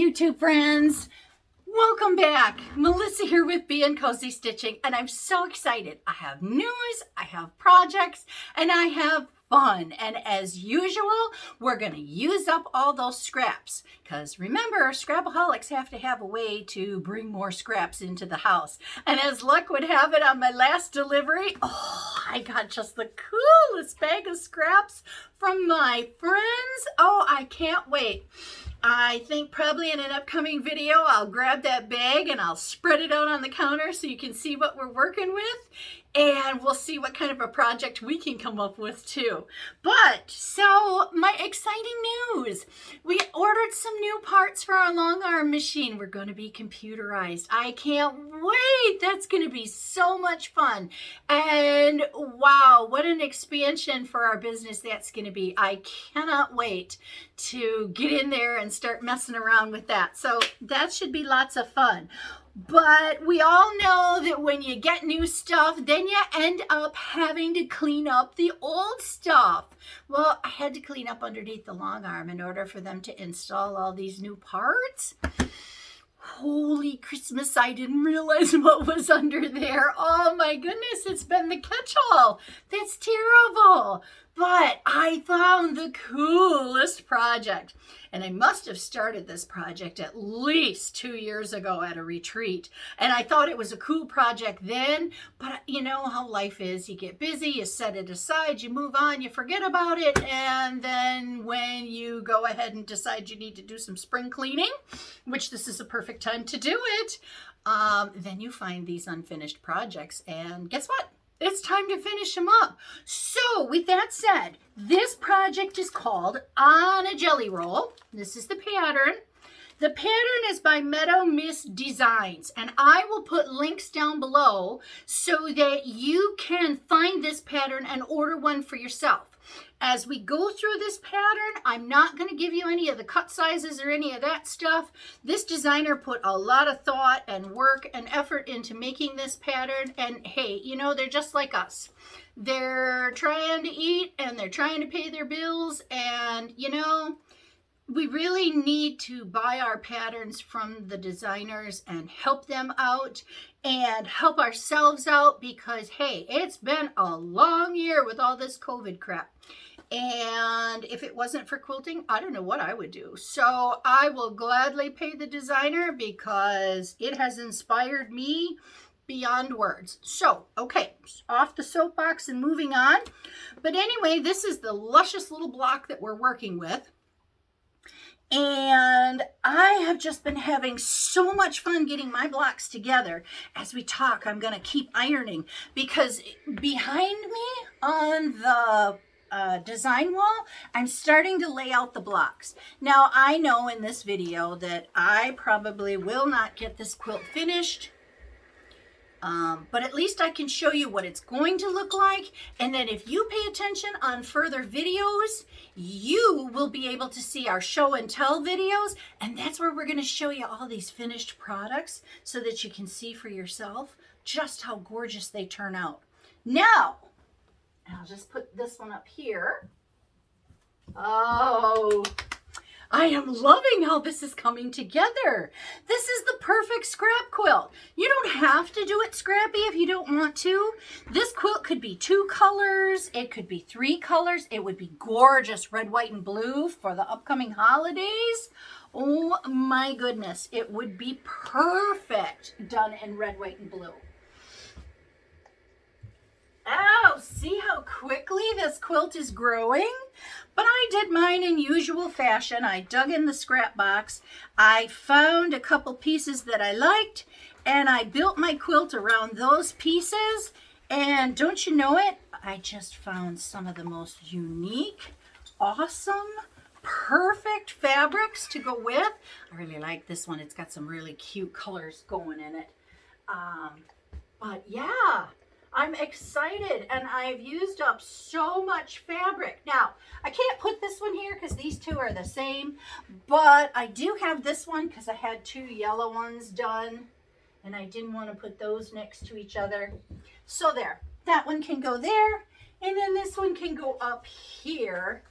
YouTube friends. Welcome back. Melissa here with Bee and Cozy Stitching, and I'm so excited. I have news, I have projects, and I have fun. And as usual, we're going to use up all those scraps because remember, scrapaholics have to have a way to bring more scraps into the house. And as luck would have it, on my last delivery, I got just the coolest bag of scraps from my friends. Oh, I can't wait. I think probably in an upcoming video, I'll grab that bag and I'll spread it out on the counter so you can see what we're working with. And we'll see what kind of a project we can come up with too. But, so my exciting news. We ordered some new parts for our long arm machine. We're going to be computerized. I can't wait. That's going to be so much fun. And wow, what an expansion for our business that's going to be. I cannot wait to get in there and start messing around with that. So that should be lots of fun. But we all know that when you get new stuff, then you end up having to clean up the old stuff. Well, I had to clean up underneath the long arm in order for them to install all these new parts. Holy Christmas, I didn't realize what was under there. Oh my goodness, it's been the catch-all. That's terrible. But I found the coolest project. And I must have started this project at least 2 years ago at a retreat. And I thought it was a cool project then, but you know how life is. You get busy, you set it aside, you move on, you forget about it. And then when you go ahead and decide you need to do some spring cleaning, which this is a perfect time to do it, then you find these unfinished projects. And guess what? It's time to finish them up. So with that said, this project is called On a Jelly Roll. This is the pattern. The pattern is by Meadow Mist Designs, and I will put links down below so that you can find this pattern and order one for yourself. As we go through this pattern, I'm not going to give you any of the cut sizes or any of that stuff. This designer put a lot of thought and work and effort into making this pattern. And hey, you know, they're just like us. They're trying to eat and they're trying to pay their bills. And, you know, we really need to buy our patterns from the designers and help them out and help ourselves out because, hey, it's been a long year with all this COVID crap. And if it wasn't for quilting, I don't know what I would do. So I will gladly pay the designer because it has inspired me beyond words. So, okay, off the soapbox and moving on. But anyway, this is the luscious little block that we're working with. And I have just been having so much fun getting my blocks together. As we talk, I'm going to keep ironing because behind me on the design wall, I'm starting to lay out the blocks. Now, I know in this video that I probably will not get this quilt finished. But at least I can show you what it's going to look like. And then if you pay attention on further videos, you will be able to see our show and tell videos. And that's where we're going to show you all these finished products so that you can see for yourself just how gorgeous they turn out. Now, I'll just put this one up here. Oh, I am loving how this is coming together. This is the perfect scrap quilt. You don't have to do it scrappy if you don't want to. This quilt could be 2 colors. It could be 3 colors. It would be gorgeous red, white, and blue for the upcoming holidays. Oh my goodness. It would be perfect done in red, white, and blue. Oh, see how quickly this quilt is growing? But I did mine in usual fashion. I dug in the scrap box. I found a couple pieces that I liked, and I built my quilt around those pieces. And don't you know it? I just found some of the most unique, awesome, perfect fabrics to go with. I really like this one. It's got some really cute colors going in it. But yeah, I'm excited, and I've used up so much fabric. Now, I can't put this one here because these two are the same, but I do have this one because I had 2 yellow ones done, and I didn't want to put those next to each other. So there, that one can go there, and then this one can go up here,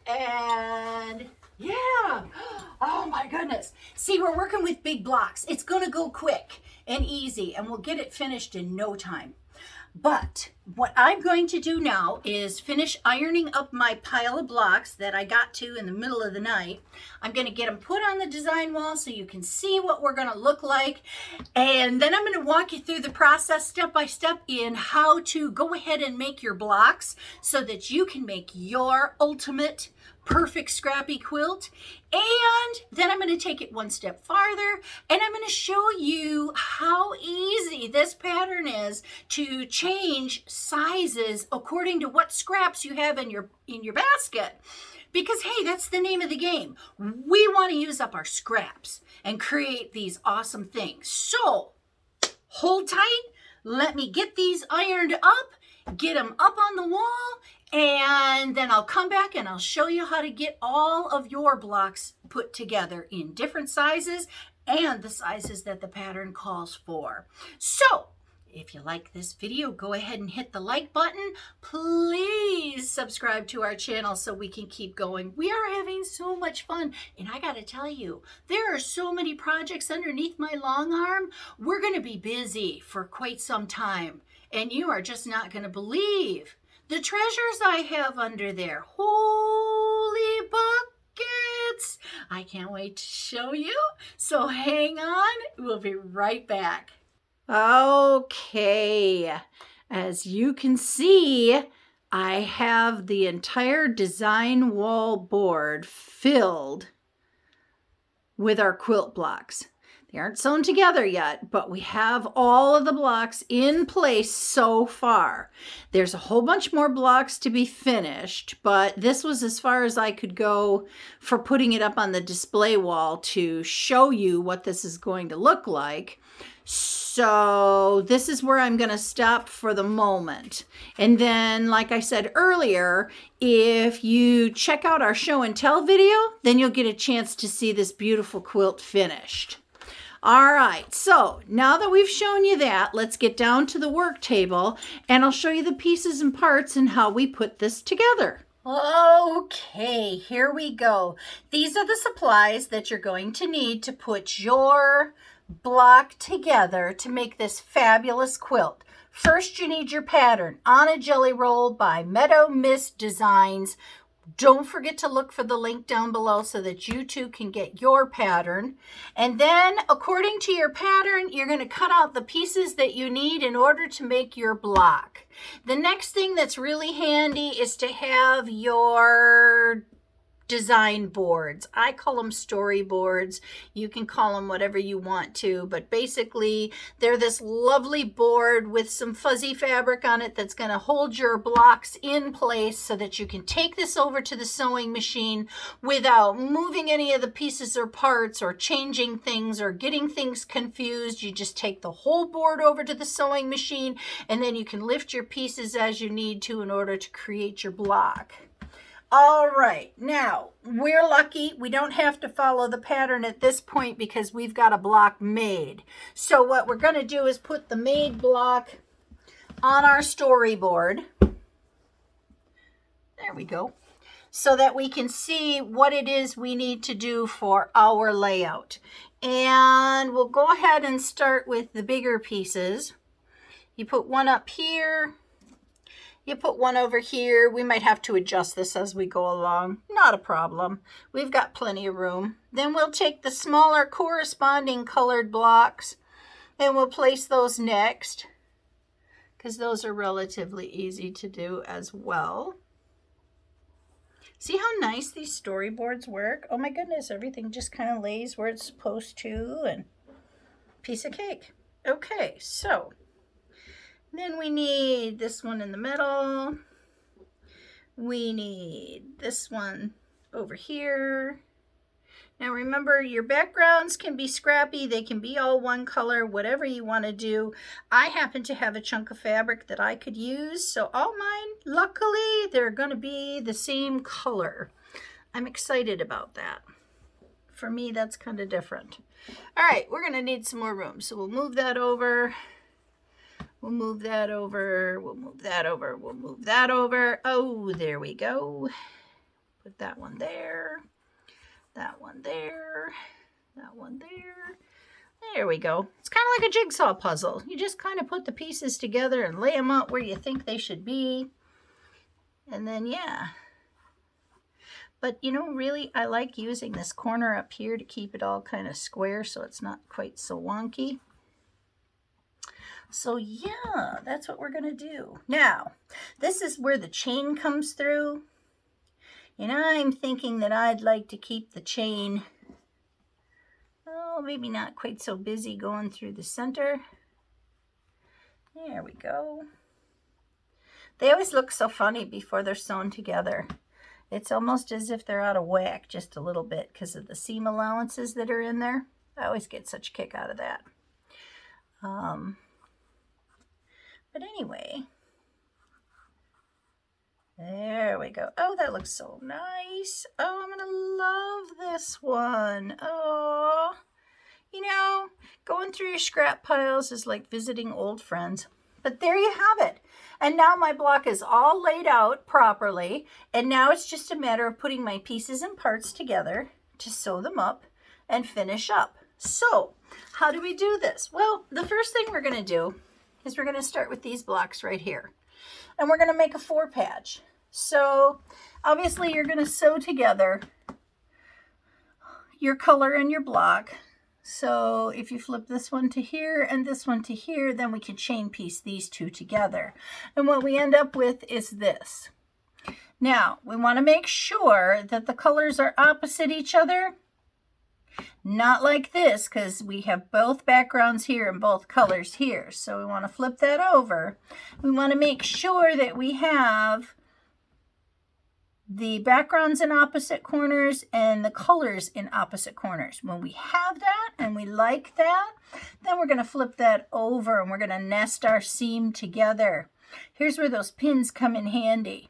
and yeah, oh my goodness. See, we're working with big blocks. It's going to go quick and easy, and we'll get it finished in no time. But what I'm going to do now is finish ironing up my pile of blocks that I got to in the middle of the night. I'm going to get them put on the design wall so you can see what we're going to look like. And then I'm going to walk you through the process step by step in how to go ahead and make your blocks so that you can make your ultimate perfect scrappy quilt. And then I'm going to take it one step farther and I'm going to show you how easy this pattern is to change sizes according to what scraps you have in your basket. Because hey, that's the name of the game. We want to use up our scraps and create these awesome things. So hold tight. Let me get these ironed up, get them up on the wall, and then I'll come back and I'll show you how to get all of your blocks put together in different sizes and the sizes that the pattern calls for. So if you like this video, go ahead and hit the like button. Please subscribe to our channel so we can keep going. We are having so much fun. And I got to tell you, there are so many projects underneath my long arm. We're going to be busy for quite some time. And you are just not going to believe the treasures I have under there. Holy buckets! I can't wait to show you. So hang on. We'll be right back. Okay, as you can see, I have the entire design wall board filled with our quilt blocks. They aren't sewn together yet, but we have all of the blocks in place so far. There's a whole bunch more blocks to be finished, but this was as far as I could go for putting it up on the display wall to show you what this is going to look like. So this is where I'm going to stop for the moment. And then, like I said earlier, if you check out our show and tell video, then you'll get a chance to see this beautiful quilt finished. All right, so now that we've shown you that, let's get down to the work table and I'll show you the pieces and parts and how we put this together. Okay, here we go. These are the supplies that you're going to need to put your block together to make this fabulous quilt. First, you need your pattern on a jelly roll by Meadow Mist Designs. Don't forget to look for the link down below so that you too can get your pattern. And then according to your pattern, you're going to cut out the pieces that you need in order to make your block. The next thing that's really handy is to have your design boards. I call them storyboards. You can call them whatever you want to, but basically they're this lovely board with some fuzzy fabric on it that's going to hold your blocks in place so that you can take this over to the sewing machine without moving any of the pieces or parts or changing things or getting things confused. You just take the whole board over to the sewing machine and then you can lift your pieces as you need to in order to create your block. All right, now we're lucky. We don't have to follow the pattern at this point because we've got a block made. So what we're going to do is put the made block on our storyboard. There we go. So that we can see what it is we need to do for our layout. And we'll go ahead and start with the bigger pieces. You put one up here. You put one over here. We might have to adjust this as we go along. Not a problem. We've got plenty of room. Then we'll take the smaller corresponding colored blocks and we'll place those next because those are relatively easy to do as well. See how nice these storyboards work? Oh my goodness, everything just kind of lays where it's supposed to and piece of cake. Okay, so then we need this one in the middle. We need this one over here. Now remember, your backgrounds can be scrappy. They can be all one color, whatever you want to do. I happen to have a chunk of fabric that I could use, so all mine, luckily, they're going to be the same color. I'm excited about that. For me, that's kind of different. All right, we're going to need some more room, so we'll move that over. We'll move that over, we'll move that over, we'll move that over. Oh, there we go. Put that one there, that one there, That one there. There we go. It's kind of like a jigsaw puzzle. You just kind of put the pieces together and lay them out where you think they should be. And then, yeah. But, you know, really, I like using this corner up here to keep it all kind of square so it's not quite so wonky. So, yeah, that's what we're going to do. Now, this is where the chain comes through. And I'm thinking that I'd like to keep the chain, oh, maybe not quite so busy going through the center. There we go. They always look so funny before they're sewn together. It's almost as if they're out of whack just a little bit because of the seam allowances that are in there. I always get such a kick out of that. But anyway, there we go. Oh, that looks so nice. Oh, I'm going to love this one. Oh, you know, going through your scrap piles is like visiting old friends. But there you have it. And now my block is all laid out properly. And now it's just a matter of putting my pieces and parts together to sew them up and finish up. So how do we do this? Well, the first thing we're going to do is we're going to start with these blocks right here. And we're going to make a 4-patch. So obviously you're going to sew together your color and your block. So if you flip this one to here and this one to here, then we can chain piece these two together. And what we end up with is this. Now, we want to make sure that the colors are opposite each other. Not like this, because we have both backgrounds here and both colors here. So we want to flip that over. We want to make sure that we have the backgrounds in opposite corners and the colors in opposite corners. When we have that and we like that, then we're going to flip that over and we're going to nest our seam together. Here's where those pins come in handy.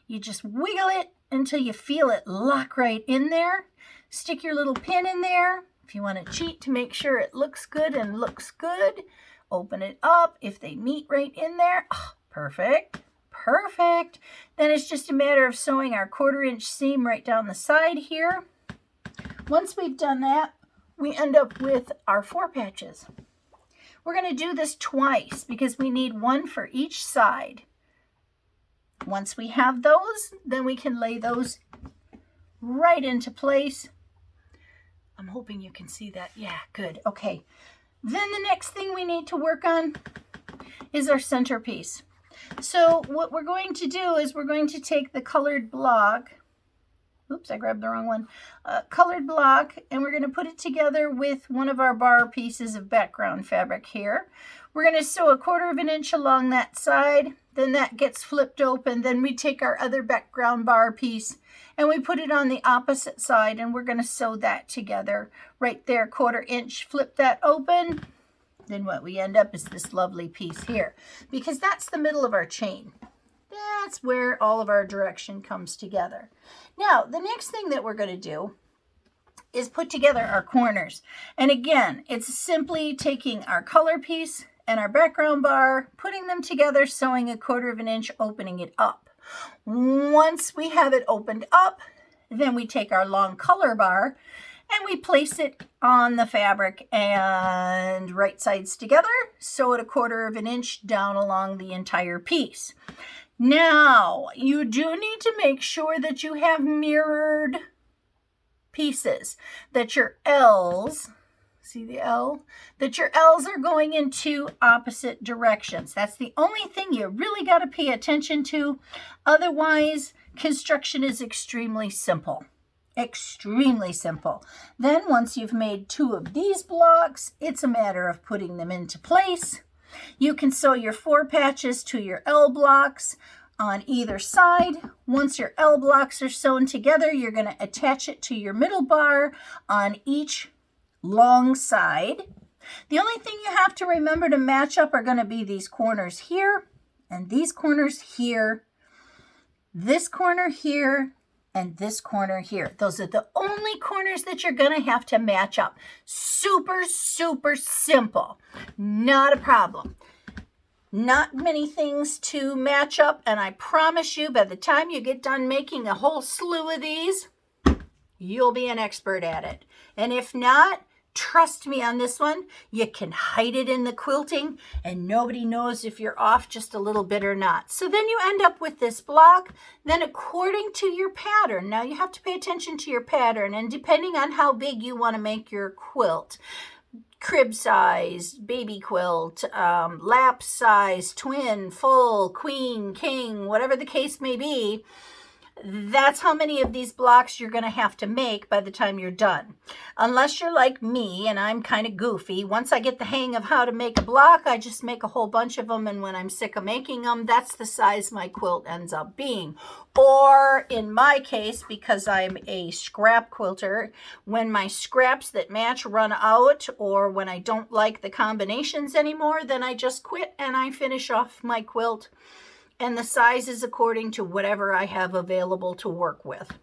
You just wiggle it until you feel it lock right in there. Stick your little pin in there. If you want to cheat to make sure it looks good and looks good, open it up. If they meet right in there, oh, perfect. Perfect. Then it's just a matter of sewing our 1/4-inch seam right down the side here. Once we've done that, we end up with our 4 patches. We're going to do this twice because we need one for each side. Once we have those, then we can lay those right into place. I'm hoping you can see that. Yeah, good. Okay. Then the next thing we need to work on is our centerpiece. So what we're going to do is we're going to take the colored block. Oops, I grabbed the wrong one. Colored block, and we're going to put it together with one of our bar pieces of background fabric here. We're going to sew 1/4 inch along that side. Then that gets flipped open. Then we take our other background bar piece and we put it on the opposite side, and we're going to sew that together right there, 1/4 inch. Flip that open. Then what we end up is this lovely piece here, because that's the middle of our chain. That's where all of our direction comes together. Now, the next thing that we're going to do is put together our corners. And again, it's simply taking our color piece and our background bar, putting them together, sewing 1/4 inch, opening it up. Once we have it opened up, then we take our long color bar and we place it on the fabric and right sides together, sew it 1/4 inch down along the entire piece. Now, you do need to make sure that you have mirrored pieces, that your L's, see the L? That your L's are going in 2 opposite directions. That's the only thing you really got to pay attention to. Otherwise, construction is extremely simple. Extremely simple. Then once you've made 2 of these blocks, it's a matter of putting them into place. You can sew your 4 patches to your L blocks on either side. Once your L blocks are sewn together, you're going to attach it to your middle bar on each long side. The only thing you have to remember to match up are going to be these corners here and these corners here, this corner here, and this corner here. Those are the only corners that you're going to have to match up. Super, super simple. Not a problem. Not many things to match up, and I promise you by the time you get done making a whole slew of these, you'll be an expert at it. And if not, trust me on this one, you can hide it in the quilting and nobody knows if you're off just a little bit or not. So then you end up with this block, then according to your pattern. Now you have to pay attention to your pattern, and depending on how big you want to make your quilt, crib size, baby quilt, lap size, twin, full, queen, king, whatever the case may be, that's how many of these blocks you're going to have to make by the time you're done. Unless you're like me and I'm kind of goofy, once I get the hang of how to make a block, I just make a whole bunch of them, and when I'm sick of making them, that's the size my quilt ends up being. Or in my case, because I'm a scrap quilter, when my scraps that match run out, or when I don't like the combinations anymore, then I just quit and I finish off my quilt. And the size is according to whatever I have available to work with.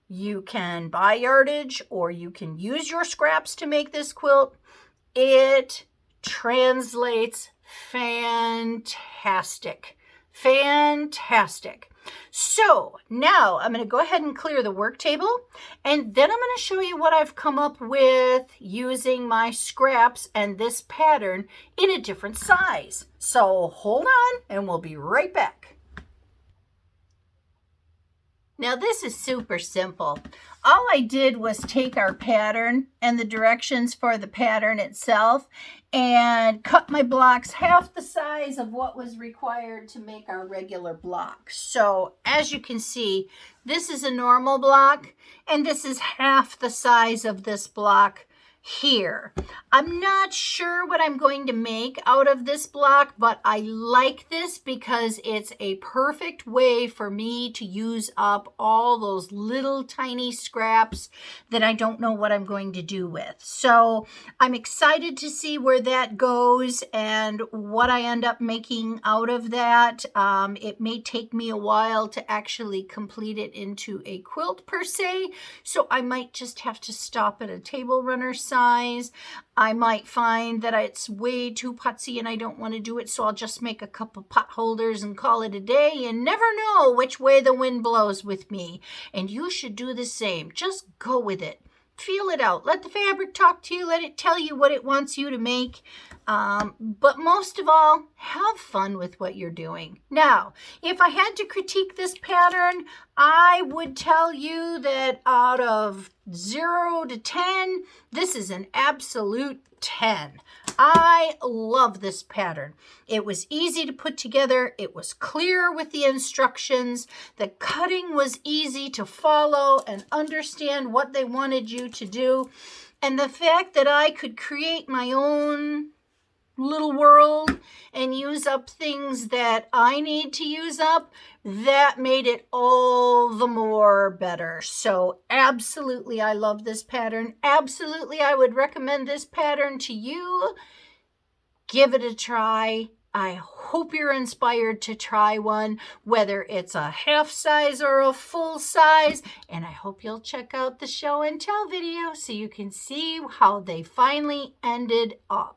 You can buy yardage or you can use your scraps to make this quilt. It translates fantastic. Fantastic. So now I'm going to go ahead and clear the work table, and then I'm going to show you what I've come up with using my scraps and this pattern in a different size. So hold on and we'll be right back. Now this is super simple. All I did was take our pattern and the directions for the pattern itself and cut my blocks half the size of what was required to make our regular block. So as you can see, this is a normal block and this is half the size of this block here. I'm not sure what I'm going to make out of this block, but I like this because it's a perfect way for me to use up all those little tiny scraps that I don't know what I'm going to do with. So I'm excited to see where that goes and what I end up making out of that. It may take me a while to actually complete it into a quilt per se, so I might just have to stop at a table runner size. I might find that it's way too putsy and I don't want to do it, so I'll just make a couple pot holders and call it a day. You never know which way the wind blows with me, and you should do the same. Just go with it. Feel it out. Let the fabric talk to you. Let it tell you what it wants you to make. But most of all, have fun with what you're doing. Now, if I had to critique this pattern, I would tell you that out of 0 to 10, this is an absolute 10. I love this pattern. It was easy to put together. It was clear with the instructions. The cutting was easy to follow and understand what they wanted you to do. And the fact that I could create my own little world and use up things that I need to use up, that made it all the more better. So absolutely, I love this pattern. Absolutely, I would recommend this pattern to you. Give it a try. I hope you're inspired to try one, whether it's a half size or a full size. And I hope you'll check out the show and tell video so you can see how they finally ended up.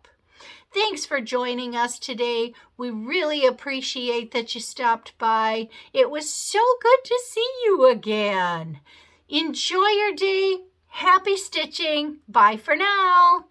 Thanks for joining us today. We really appreciate that you stopped by. It was so good to see you again. Enjoy your day. Happy stitching. Bye for now.